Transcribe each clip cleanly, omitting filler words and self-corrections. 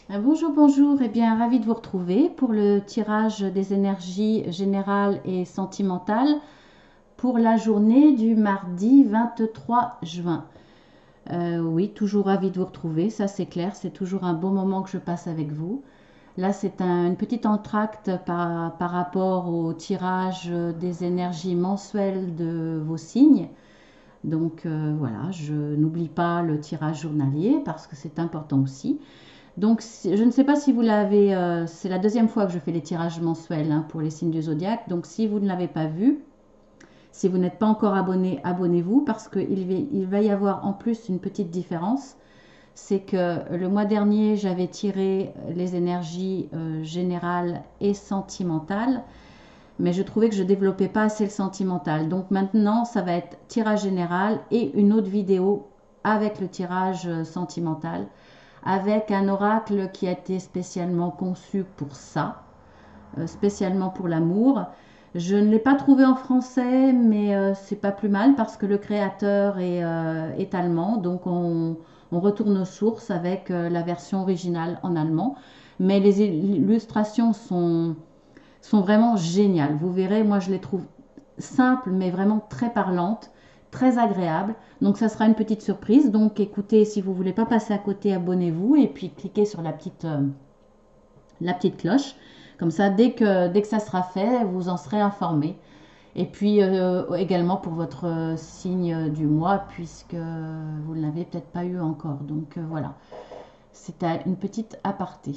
Bonjour, bonjour, et bien ravi de vous retrouver pour le tirage des énergies générales et sentimentales pour la journée du mardi 23 juin. Oui, toujours ravi de vous retrouver, ça c'est clair, c'est toujours un bon moment que je passe avec vous. Là, c'est une petite entracte par rapport au tirage des énergies mensuelles de vos signes. Donc voilà, je n'oublie pas le tirage journalier parce que c'est important aussi. Donc, je ne sais pas si vous l'avez, c'est la deuxième fois que je fais les tirages mensuels hein, pour les signes du zodiaque. Donc, si vous ne l'avez pas vu, si vous n'êtes pas encore abonné, abonnez-vous parce qu'il va y avoir en plus une petite différence. C'est que le mois dernier, j'avais tiré les énergies générales et sentimentales, mais je trouvais que je développais pas assez le sentimental. Donc maintenant, ça va être tirage général et une autre vidéo avec le tirage sentimental avec un oracle qui a été spécialement conçu pour ça, spécialement pour l'amour. Je ne l'ai pas trouvé en français, mais c'est pas plus mal parce que le créateur est allemand, donc on retourne aux sources avec la version originale en allemand. Mais les illustrations sont vraiment géniales. Vous verrez, moi je les trouve simples, mais vraiment très parlantes, très agréables. Donc ça sera une petite surprise. Donc écoutez, si vous ne voulez pas passer à côté, abonnez-vous et puis cliquez sur la petite cloche. Comme ça, dès que ça sera fait, vous en serez informé. Et puis également pour votre signe du mois, puisque vous ne l'avez peut-être pas eu encore. Donc voilà, c'est une petite aparté.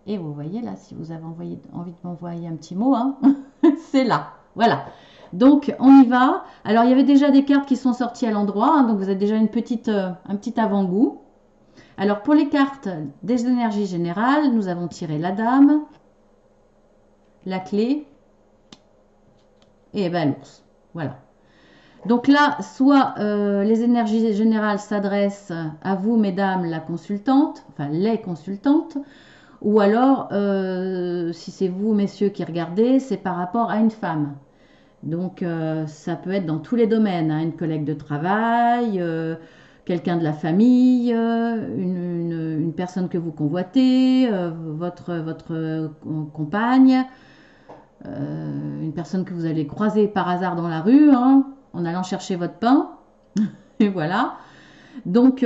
Et vous voyez là, si vous avez envie de m'envoyer un petit mot, hein, c'est là. Voilà. Donc on y va. Alors il y avait déjà des cartes qui sont sorties à l'endroit, hein, donc vous avez déjà un petit avant-goût. Alors pour les cartes des énergies générales, nous avons tiré la dame, la clé et ben, l'ours. Voilà. Donc là, soit les énergies générales s'adressent à vous, mesdames, la consultante, enfin les consultantes, ou alors, si c'est vous, messieurs, qui regardez, c'est par rapport à une femme. Donc, ça peut être dans tous les domaines, hein, une collègue de travail, quelqu'un de la famille, une personne que vous convoitez, votre compagne, une personne que vous allez croiser par hasard dans la rue, hein, en allant chercher votre pain. Et voilà. Donc,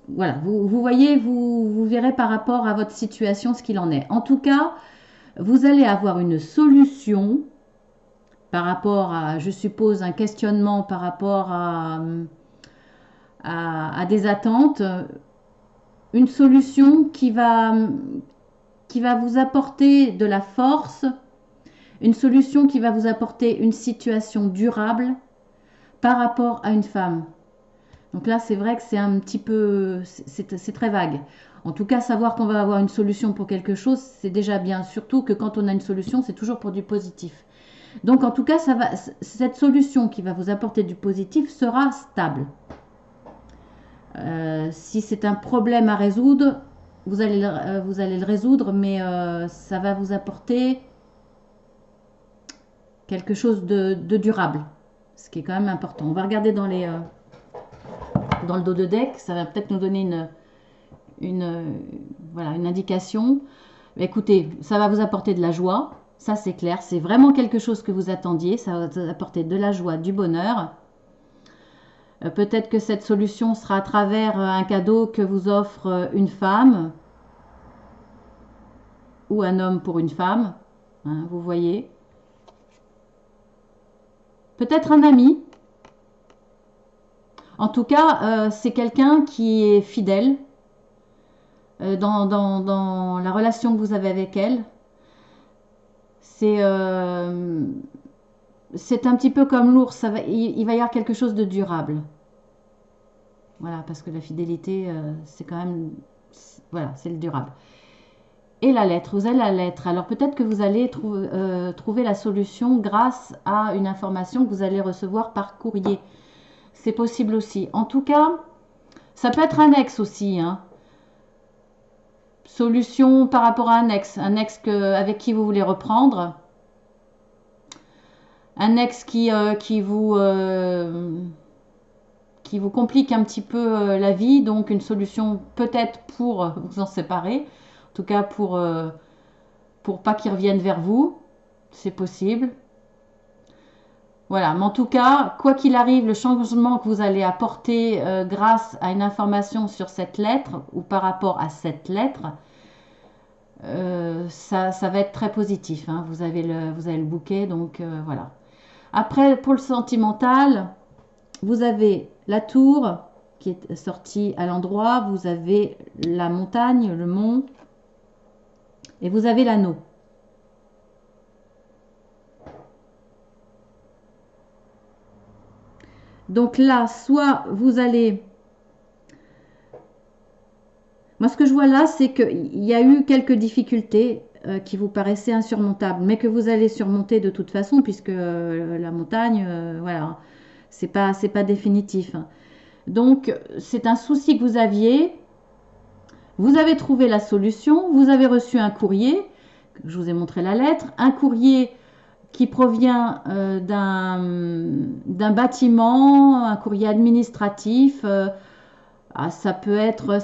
voilà, vous voyez, vous verrez par rapport à votre situation ce qu'il en est. En tout cas, vous allez avoir une solution par rapport à, je suppose, un questionnement par rapport à des attentes, une solution qui va vous apporter de la force, une solution qui va vous apporter une situation durable par rapport à une femme. Donc là, c'est vrai que c'est un petit peu, c'est très vague. En tout cas, savoir qu'on va avoir une solution pour quelque chose, c'est déjà bien. Surtout que quand on a une solution, c'est toujours pour du positif. Donc en tout cas, cette solution qui va vous apporter du positif sera stable. Si c'est un problème à résoudre, vous allez le résoudre, mais ça va vous apporter quelque chose de durable, ce qui est quand même important. On va regarder dans le dos de deck, ça va peut-être nous donner voilà, une indication. Écoutez, ça va vous apporter de la joie, ça c'est clair, c'est vraiment quelque chose que vous attendiez, ça va vous apporter de la joie, du bonheur. Peut-être que cette solution sera à travers un cadeau que vous offre une femme ou un homme pour une femme, hein, vous voyez. Peut-être un ami. En tout cas, c'est quelqu'un qui est fidèle dans la relation que vous avez avec elle. C'est un petit peu comme l'ours, il va y avoir quelque chose de durable. Voilà, parce que la fidélité, c'est quand même, voilà, c'est le durable. Et la lettre, vous avez la lettre. Alors peut-être que vous allez trouver la solution grâce à une information que vous allez recevoir par courrier. C'est possible aussi. En tout cas, ça peut être un ex aussi, hein. Solution par rapport à un ex avec qui vous voulez reprendre, un ex qui vous complique un petit peu la vie. Donc une solution peut-être pour vous en séparer. En tout cas pour pas qu'ils reviennent vers vous. C'est possible. Voilà, mais en tout cas, quoi qu'il arrive, le changement que vous allez apporter grâce à une information sur cette lettre ou par rapport à cette lettre, ça va être très positif. Hein. Vous avez le bouquet, donc voilà. Après, pour le sentimental, vous avez la tour qui est sortie à l'endroit, vous avez la montagne, le mont, et vous avez l'anneau. Donc là, soit vous allez... Moi, ce que je vois là, c'est qu'il y a eu quelques difficultés qui vous paraissaient insurmontables, mais que vous allez surmonter de toute façon, puisque la montagne, voilà, c'est pas définitif. Donc, c'est un souci que vous aviez. Vous avez trouvé la solution. Vous avez reçu un courrier. Je vous ai montré la lettre. Un courrier qui provient d'un bâtiment, un courrier administratif. Ça peut être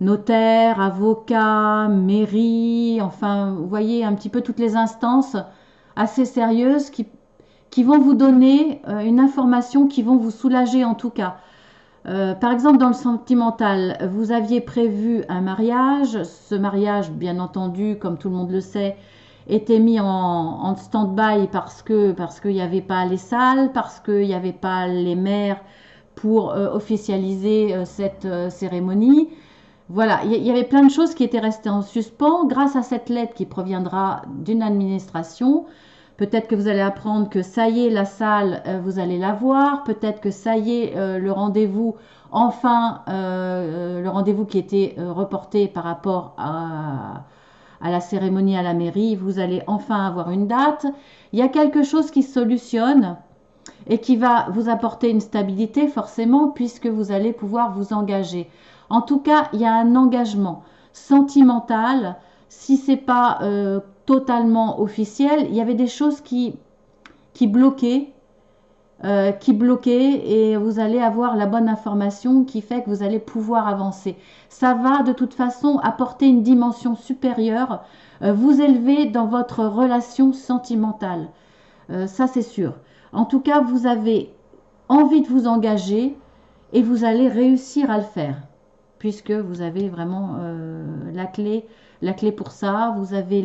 notaire, avocat, mairie, enfin, vous voyez un petit peu toutes les instances assez sérieuses qui vont vous donner une information, qui vont vous soulager en tout cas. Par exemple, dans le sentimental, vous aviez prévu un mariage. Ce mariage, bien entendu, comme tout le monde le sait, était mis en stand-by parce qu'il n'y avait pas les salles, parce qu'il n'y avait pas les maires pour officialiser cette cérémonie. Voilà, il y avait plein de choses qui étaient restées en suspens. Grâce à cette lettre qui proviendra d'une administration, peut-être que vous allez apprendre que ça y est, la salle, vous allez la voir. Peut-être que ça y est, le rendez-vous, enfin, le rendez-vous qui était reporté par rapport à la cérémonie à la mairie, vous allez enfin avoir une date. Il y a quelque chose qui se solutionne et qui va vous apporter une stabilité forcément puisque vous allez pouvoir vous engager. En tout cas, il y a un engagement sentimental. Si c'est pas totalement officiel, il y avait des choses qui bloquaient, et vous allez avoir la bonne information qui fait que vous allez pouvoir avancer. Ça va de toute façon apporter une dimension supérieure, vous élever dans votre relation sentimentale. Ça c'est sûr. En tout cas, vous avez envie de vous engager et vous allez réussir à le faire puisque vous avez vraiment la clé pour ça. Vous avez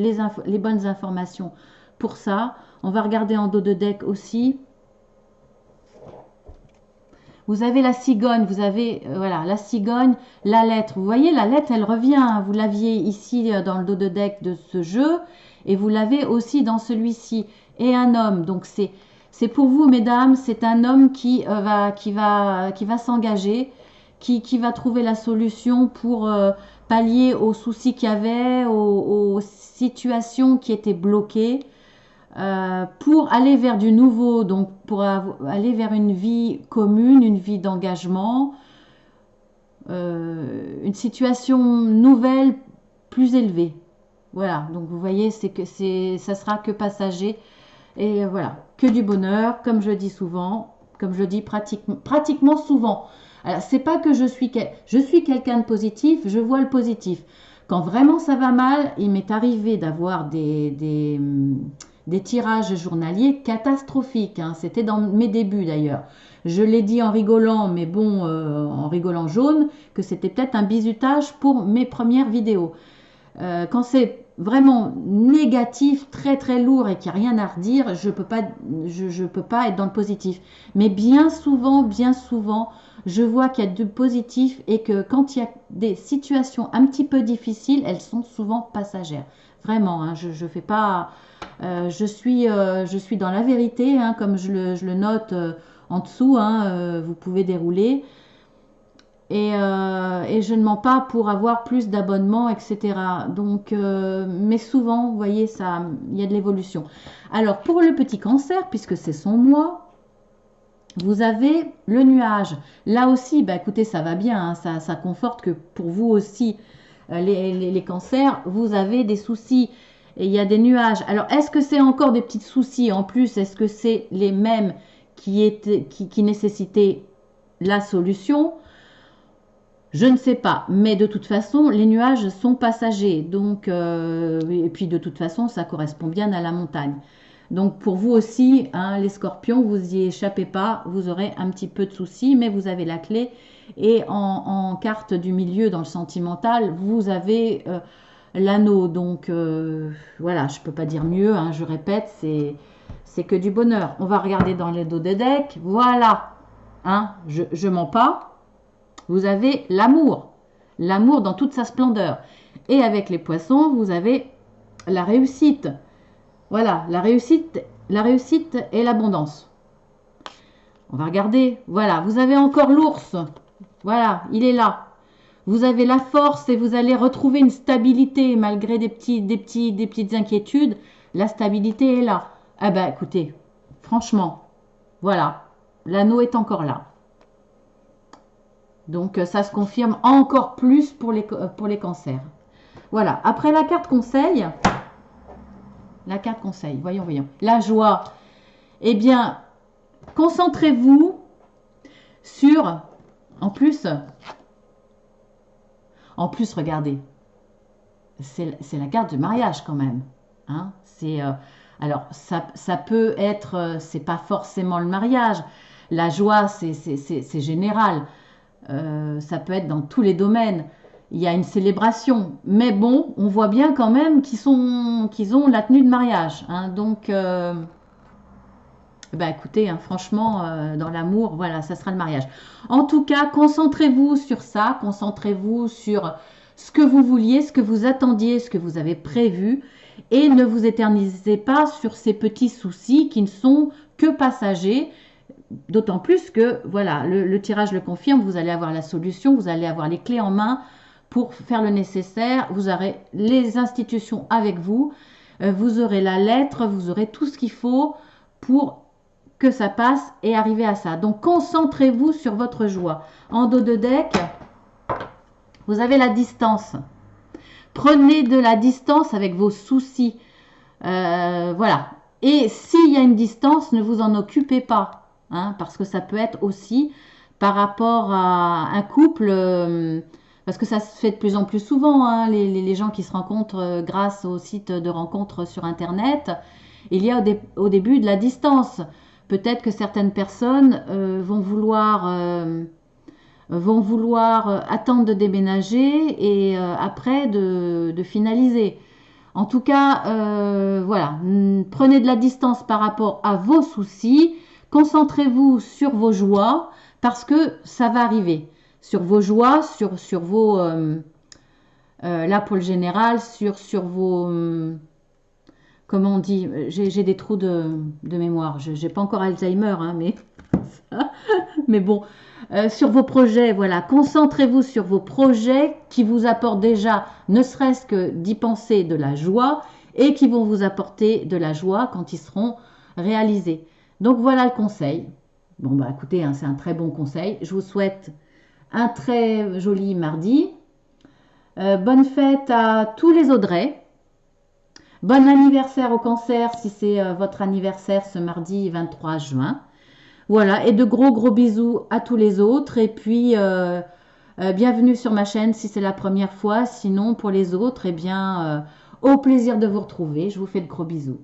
les bonnes informations pour ça. On va regarder en dos de deck aussi. Vous avez la cigogne, vous avez voilà la cigogne, la lettre. Vous voyez, la lettre, elle revient. Vous l'aviez ici dans le dos de deck de ce jeu et vous l'avez aussi dans celui-ci. Et un homme, donc c'est pour vous, mesdames, c'est un homme qui va s'engager, qui va trouver la solution pour pallier aux soucis qu'il y avait, aux situations qui étaient bloquées. Pour aller vers du nouveau, donc pour aller vers une vie commune, une vie d'engagement, une situation nouvelle, plus élevée. Voilà, donc vous voyez, ça sera que passager et voilà, que du bonheur, comme je dis souvent, comme je dis pratiquement souvent. Alors, c'est pas que je suis quelqu'un de positif, je vois le positif. Quand vraiment ça va mal, il m'est arrivé d'avoir des tirages journaliers catastrophiques. Hein. C'était dans mes débuts d'ailleurs. Je l'ai dit en rigolant, mais bon, en rigolant jaune, que c'était peut-être un bizutage pour mes premières vidéos. Quand c'est vraiment négatif, très très lourd et qu'il n'y a rien à redire, je peux pas être dans le positif. Mais bien souvent, je vois qu'il y a du positif et que quand il y a des situations un petit peu difficiles, elles sont souvent passagères. Vraiment, hein, je fais pas... je suis dans la vérité, hein, comme je le note en dessous, hein, vous pouvez dérouler. Et je ne mens pas pour avoir plus d'abonnements, etc. Donc, mais souvent, vous voyez, il y a de l'évolution. Alors, pour le petit cancer, puisque c'est son mois, vous avez le nuage. Là aussi, bah, écoutez, ça va bien, hein, ça conforte que pour vous aussi, les cancers, vous avez des soucis et il y a des nuages. Alors, est-ce que c'est encore des petits soucis en plus? Est-ce que c'est les mêmes qui nécessitait la solution. Je ne sais pas, mais de toute façon, les nuages sont passagers. Donc, et puis de toute façon, ça correspond bien à la montagne. Donc pour vous aussi, hein, les scorpions, vous y échappez pas, vous aurez un petit peu de soucis, mais vous avez la clé. Et en carte du milieu, dans le sentimental, vous avez l'anneau. Donc voilà, je ne peux pas dire mieux, hein, je répète, c'est que du bonheur. On va regarder dans les dos des decks. Voilà, hein, je mens pas. Vous avez l'amour, l'amour dans toute sa splendeur. Et avec les poissons, vous avez la réussite. Voilà, la réussite et l'abondance. On va regarder. Voilà, vous avez encore l'ours. Voilà, il est là. Vous avez la force et vous allez retrouver une stabilité malgré des petites inquiétudes. La stabilité est là. Ah ben, écoutez, franchement, voilà, l'anneau est encore là. Donc ça se confirme encore plus pour les cancers. Voilà, après la carte conseil, voyons. La joie, eh bien, concentrez-vous sur, en plus, regardez, c'est la carte du mariage quand même. Hein, alors, ça peut être, c'est pas forcément le mariage. La joie, c'est général. Ça peut être dans tous les domaines. Il y a une célébration, mais bon, on voit bien quand même qu'ils ont la tenue de mariage. Hein, donc, bah écoutez, hein, franchement, dans l'amour, voilà, ça sera le mariage. En tout cas, concentrez-vous sur ça, concentrez-vous sur ce que vous vouliez, ce que vous attendiez, ce que vous avez prévu, et ne vous éternisez pas sur ces petits soucis qui ne sont que passagers. D'autant plus que, voilà, le tirage le confirme, vous allez avoir la solution, vous allez avoir les clés en main pour faire le nécessaire, vous aurez les institutions avec vous, vous aurez la lettre, vous aurez tout ce qu'il faut pour que ça passe et arriver à ça. Donc, concentrez-vous sur votre joie. En dos de deck, vous avez la distance. Prenez de la distance avec vos soucis. Voilà. Et s'il y a une distance, ne vous en occupez pas. Hein, parce que ça peut être aussi par rapport à un couple, parce que ça se fait de plus en plus souvent, hein, les gens qui se rencontrent grâce aux sites de rencontres sur Internet, il y a au début de la distance. Peut-être que certaines personnes vont vouloir attendre de déménager et après de finaliser. En tout cas, voilà, prenez de la distance par rapport à vos soucis. Concentrez-vous sur vos joies parce que ça va arriver. Sur vos joies, sur vos... là pour le général, sur vos... comment on dit? J'ai des trous de mémoire. Je n'ai pas encore Alzheimer, hein, mais bon. Sur vos projets, voilà. Concentrez-vous sur vos projets qui vous apportent déjà, ne serait-ce que d'y penser, de la joie et qui vont vous apporter de la joie quand ils seront réalisés. Donc voilà le conseil. Bon bah écoutez, hein, c'est un très bon conseil. Je vous souhaite un très joli mardi. Bonne fête à tous les Audrey. Bon anniversaire au cancer si c'est votre anniversaire ce mardi 23 juin. Voilà, et de gros bisous à tous les autres. Et puis, bienvenue sur ma chaîne si c'est la première fois. Sinon, pour les autres, eh bien, au plaisir de vous retrouver. Je vous fais de gros bisous.